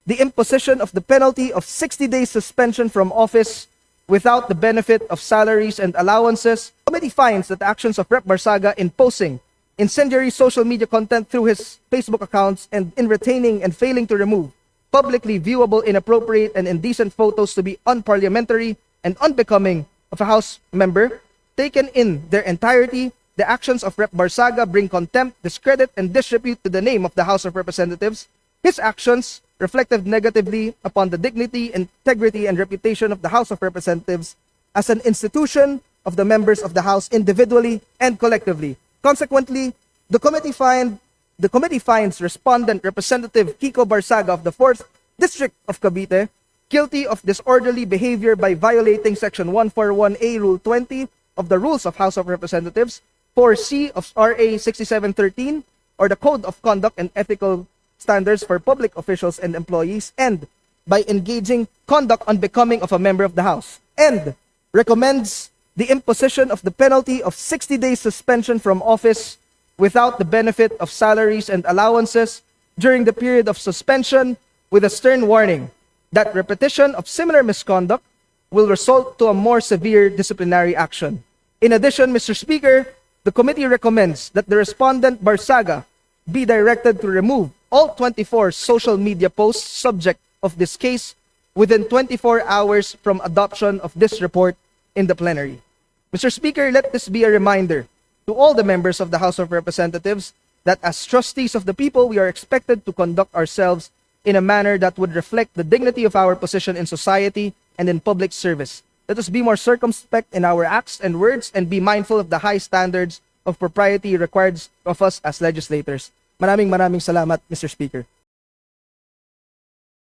the imposition of the penalty of 60 days suspension from office without the benefit of salaries and allowances. The committee finds that the actions of Rep. Barsaga in posting incendiary social media content through his Facebook accounts and in retaining and failing to remove publicly viewable, inappropriate, and indecent photos to be unparliamentary and unbecoming of a House member, taken in their entirety, the actions of Rep. Barsaga bring contempt, discredit, and disrepute to the name of the House of Representatives. His actions reflected negatively upon the dignity, integrity, and reputation of the House of Representatives as an institution of the members of the House individually and collectively. Consequently, the committee finds Respondent Representative Kiko Barsaga of the 4th District of Cavite guilty of disorderly behavior by violating Section 141A Rule 20 of the Rules of House of Representatives, 4C of RA 6713, or the Code of Conduct and Ethical Standards for Public Officials and Employees, and by engaging conduct unbecoming of a member of the House, and recommends the imposition of the penalty of 60 days suspension from office without the benefit of salaries and allowances during the period of suspension, with a stern warning that repetition of similar misconduct will result to a more severe disciplinary action. In addition, Mr. Speaker, the committee recommends that the respondent Barsaga be directed to remove all 24 social media posts subject of this case within 24 hours from adoption of this report in the plenary. Mr. Speaker, let this be a reminder to all the members of the House of Representatives that as trustees of the people, we are expected to conduct ourselves in a manner that would reflect the dignity of our position in society and in public service. Let us be more circumspect in our acts and words and be mindful of the high standards of propriety required of us as legislators. Maraming salamat, Mr. Speaker.